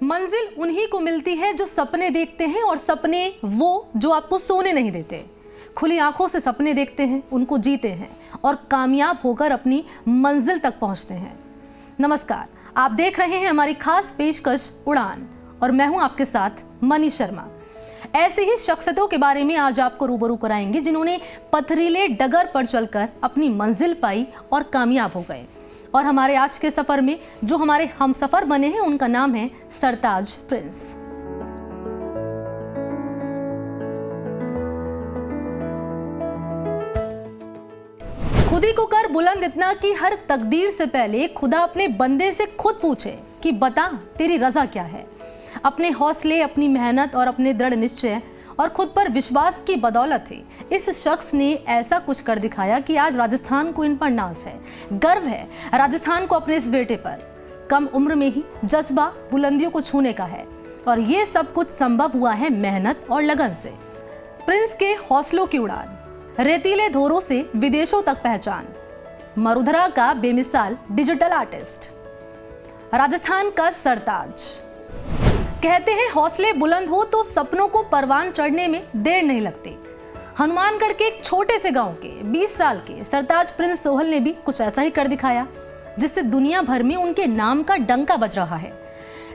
मंजिल उन्हीं को मिलती है जो सपने देखते हैं, और सपने वो जो आपको सोने नहीं देते। खुली आंखों से सपने देखते हैं, उनको जीते हैं और कामयाब होकर अपनी मंजिल तक पहुंचते हैं। नमस्कार, आप देख रहे हैं हमारी खास पेशकश उड़ान और मैं हूं आपके साथ मनी शर्मा। ऐसे ही शख्सियतों के बारे में आज आपको रूबरू कराएंगे जिन्होंने पथरीले डगर पर चलकर अपनी मंजिल पाई और कामयाब हो गए। और हमारे आज के सफर में जो हमारे हमसफर बने हैं उनका नाम है सरताज प्रिंस। खुदी को कर बुलंद इतना कि हर तकदीर से पहले खुदा अपने बंदे से खुद पूछे कि बता तेरी रजा क्या है। अपने हौसले, अपनी मेहनत और अपने दृढ़ निश्चय और खुद पर विश्वास की बदौलत ही इस शख्स ने ऐसा कुछ कर दिखाया कि आज राजस्थान को इन पर नाज है, गर्व है राजस्थान को अपने इस बेटे पर। कम उम्र में ही जज्बा बुलंदियों को छूने का है और ये सब कुछ संभव हुआ है मेहनत और लगन से। प्रिंस के हौसलों की उड़ान, रेतीले धोरों से विदेशों तक पहचान, मरुधरा का बेमिसाल डिजिटल आर्टिस्ट, राजस्थान का सरताज। कहते हैं हौसले बुलंद हो तो सपनों को परवान चढ़ने में देर नहीं लगती। हनुमानगढ़ के एक छोटे से गांव के 20 साल के सरताज प्रिंस सोहल ने भी कुछ ऐसा ही कर दिखाया, जिससे दुनिया भर में उनके नाम का डंका बज रहा है।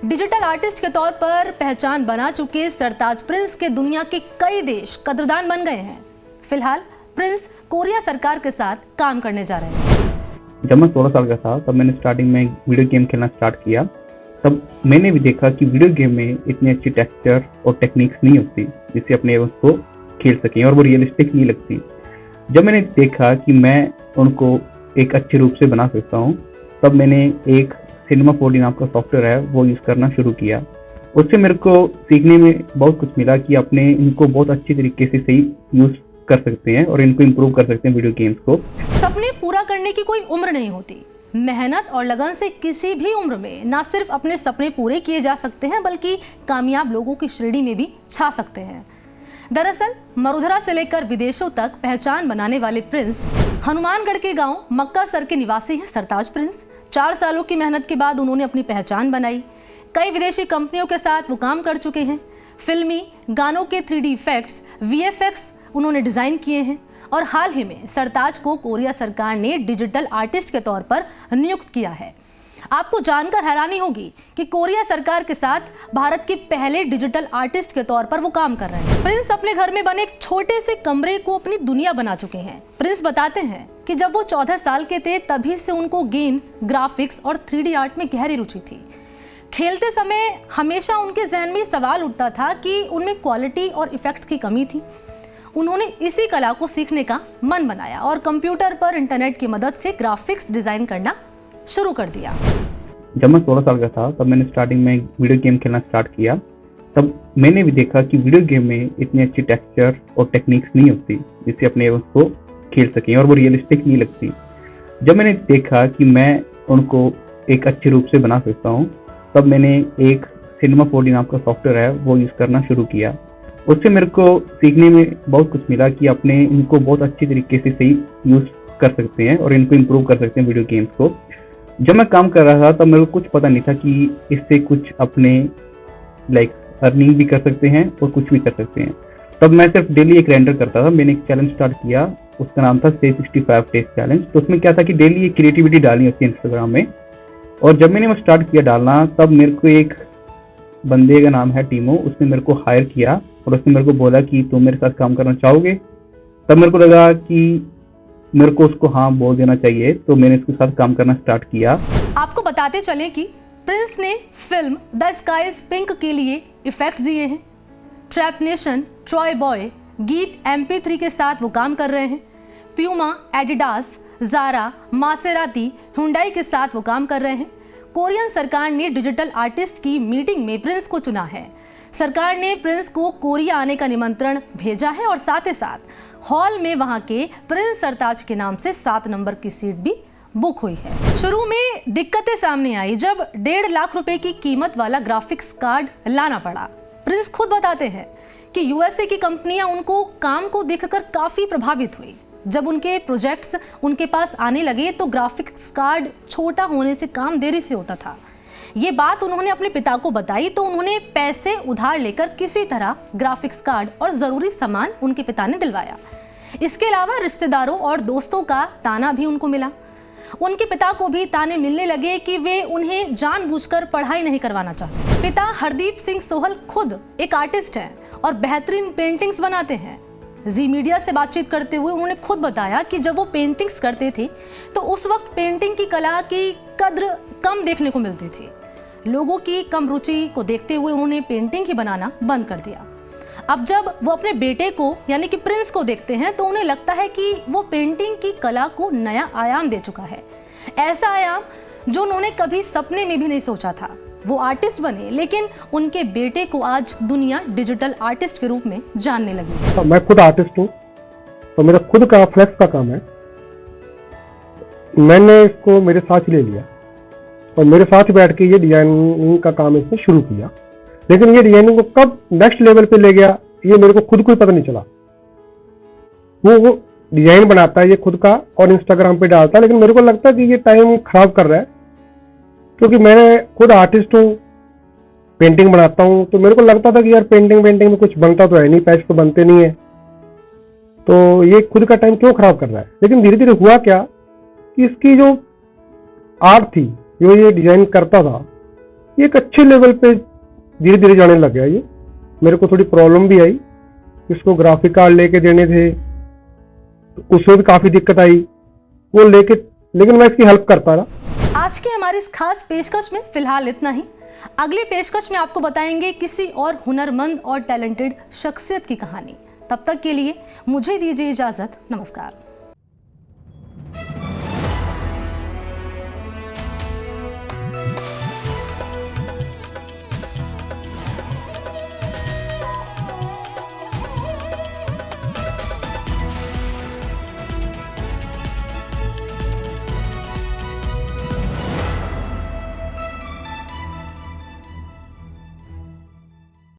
डिजिटल आर्टिस्ट के तौर पर पहचान बना चुके सरताज प्रिंस के दुनिया के कई देश कदरदान बन गए हैं। फिलहाल प्रिंस कोरिया सरकार के साथ काम करने जा रहे हैं। जब मैं 16 साल का था तब मैंने स्टार्टिंग में वीडियो गेम खेलना स्टार्ट किया। तब मैंने भी देखा कि वीडियो गेम में इतनी अच्छी टेक्सचर और टेक्निक्स नहीं होती जिससे अपने उसको खेल सकें और वो रियलिस्टिक नहीं लगती। जब मैंने देखा कि मैं उनको एक अच्छे रूप से बना सकता हूँ, तब मैंने एक सिनेमा 4D नाम का सॉफ्टवेयर है वो यूज़ करना शुरू किया। उससे मेरे को सीखने में बहुत कुछ मिला कि अपने इनको बहुत अच्छी तरीके से सही यूज़ कर सकते हैं और इनको इम्प्रूव कर सकते हैं वीडियो गेम्स को। सपने पूरा करने की कोई उम्र नहीं होती। मेहनत और लगन से किसी भी उम्र में ना सिर्फ अपने सपने पूरे किए जा सकते हैं बल्कि कामयाब लोगों की श्रेणी में भी छा सकते हैं। दरअसल मरुधरा से लेकर विदेशों तक पहचान बनाने वाले प्रिंस हनुमानगढ़ के गांव मक्कासर के निवासी हैं। सरताज प्रिंस 4 सालों की मेहनत के बाद उन्होंने अपनी पहचान बनाई। कई विदेशी कंपनियों के साथ वो काम कर चुके हैं। फिल्मी गानों के 3D इफेक्ट्स, VFX उन्होंने डिजाइन किए हैं और हाल ही में सरताज को कोरिया सरकार ने डिजिटल आर्टिस्ट के तौर पर नियुक्त किया है। आपको जानकर हैरानी होगी कि कोरिया सरकार के साथ भारत के पहले डिजिटल आर्टिस्ट के तौर पर वो काम कर रहे हैं। प्रिंस अपने घर में बने एक छोटे से कमरे को अपनी दुनिया बना चुके हैं। प्रिंस बताते हैं कि जब वो 14 साल के थे तभी से उनको गेम्स, ग्राफिक्स और 3D आर्ट में गहरी रुचि थी। खेलते समय हमेशा उनके जहन में सवाल उठता था कि उनमें क्वालिटी और इफेक्ट्स की कमी थी। उन्होंने इसी कला को सीखने का मन बनाया और कंप्यूटर पर इंटरनेट की मदद से ग्राफिक्स डिजाइन करना शुरू कर दिया। जब मैं 16 साल का था तब मैंने स्टार्टिंग में वीडियो गेम खेलना स्टार्ट किया। तब मैंने भी देखा कि वीडियो गेम में इतनी अच्छी टेक्सचर और टेक्निक्स नहीं होती जिससे अपने उसको खेल सकें और वो रियलिस्टिक नहीं लगती। जब मैंने देखा कि मैं उनको एक अच्छे रूप से बना सकता हूँ, तब मैंने एक सिनेमा 4D नाम का सॉफ्टवेयर है वो यूज़ करना शुरू किया। उससे मेरे को सीखने में बहुत कुछ मिला कि अपने इनको बहुत अच्छी तरीके से सही यूज़ कर सकते हैं और इनको इम्प्रूव कर सकते हैं वीडियो गेम्स को। जब मैं काम कर रहा था तब मेरे को कुछ पता नहीं था कि इससे कुछ अपने अर्निंग भी कर सकते हैं और कुछ भी कर सकते हैं। तब मैं सिर्फ डेली एक रेंडर करता था। मैंने एक चैलेंज स्टार्ट किया, उसका नाम था 65 टेस्ट चैलेंज। तो उसमें क्या था कि डेली एक क्रिएटिविटी डालनी होती है इंस्टाग्राम में। और जब मैंने वो स्टार्ट किया डालना, तब मेरे को एक बंदे का नाम है टीमो, उसने मेरे को हायर किया और उसने मेरे को बोला कि तुम मेरे साथ काम करना चाहोगे। तब मेरे को लगा कि मेरे को उसको हाँ बोल देना चाहिए, तो मैंने इसके साथ काम करना स्टार्ट किया। आपको बताते चले कि प्रिंस ने film the sky is pink के लिए इफेक्ट दिए हैं। ट्रैप नेशन, ट्रॉय बॉय, गीत MP3 के साथ वो काम कर रहे हैं। Puma, Adidas, Zara, Maserati, Hyundai के साथ वो काम कर रहे हैं। कोरियन सरकार ने डिजिटल आर्टिस्ट की मीटिंग में प्रिंस को चुना है। सरकार ने प्रिंस को कोरिया आने का निमंत्रण भेजा है और साथ ही साथ हॉल में वहां के प्रिंस सरताज के नाम से 7 नंबर की सीट भी बुक हुई है। शुरू में दिक्कतें सामने आई जब 1.5 लाख रुपए की कीमत वाला ग्राफिक्स कार्ड लाना पड़ा। प्रिंस खुद बताते हैं कि USA की कंपनियां उनको काम को देखकर काफी प्रभावित हुई। जब उनके प्रोजेक्ट्स उनके पास आने लगे तो ग्राफिक्स कार्ड छोटा होने से काम देरी से होता था। ये बात उन्होंने अपने पिता को बताई तो उन्होंने पैसे उधार लेकर किसी तरह ग्राफिक्स कार्ड और जरूरी सामान उनके पिता ने दिलवाया। इसके अलावा रिश्तेदारों और दोस्तों का ताना भी उनको मिला। उनके पिता को भी ताने मिलने लगे कि वे उन्हें जानबूझकर पढ़ाई नहीं करवाना चाहते। पिता हरदीप सिंह सोहल खुद एक आर्टिस्ट हैं और बेहतरीन पेंटिंग्स बनाते हैं। जी मीडिया से बातचीत करते हुए उन्होंने खुद बताया कि जब वो पेंटिंग्स करते थे तो उस वक्त पेंटिंग की कला की कद्र कम देखने को मिलती थी। लोगों की कम रुचि को देखते हुए उन्होंने पेंटिंग ही बनाना बंद कर दिया। अब जब वो अपने बेटे को यानी कि प्रिंस को देखते हैं तो उन्हें लगता है कि वो पेंटिंग की कला को नया आयाम दे चुका है, ऐसा आयाम जो उन्होंने कभी सपने में भी नहीं सोचा था। वो आर्टिस्ट बने, लेकिन उनके बेटे को आज दुनिया डिजिटल आर्टिस्ट के रूप में जानने लगी। मैं खुद आर्टिस्ट हूँ और मेरा खुद का फ्लेक्स का काम है। मैंने इसको मेरे साथ ही ले लिया और मेरे साथ ही बैठ के ये डिजाइनिंग का काम इसने शुरू किया। लेकिन ये डिजाइनिंग को कब नेक्स्ट लेवल पे ले गया ये मेरे को खुद को ही पता नहीं चला। वो डिजाइन बनाता है ये खुद का और इंस्टाग्राम पे डालता है, लेकिन मेरे को लगता है कि ये टाइम खराब कर रहा है, क्योंकि मैं खुद आर्टिस्ट हूँ, पेंटिंग बनाता हूँ। तो मेरे को लगता था कि यार पेंटिंग में कुछ बनता तो है नहीं, पैसे तो बनते नहीं है, तो ये खुद का टाइम क्यों खराब कर रहा है। लेकिन धीरे धीरे हुआ क्या कि इसकी जो आर्ट थी, जो ये डिजाइन करता था, ये एक अच्छे लेवल पे धीरे धीरे जाने लग गया। ये मेरे को थोड़ी प्रॉब्लम भी आई, इसको ग्राफिक कार्ड लेके देने थे, तो उसमें भी काफी दिक्कत आई वो लेके, लेकिन मैं इसकी हेल्प करता रहा। आज के हमारी इस खास पेशकश में फिलहाल इतना ही। अगली पेशकश में आपको बताएंगे किसी और हुनरमंद और टैलेंटेड शख्सियत की कहानी। तब तक के लिए मुझे दीजिए इजाजत। नमस्कार।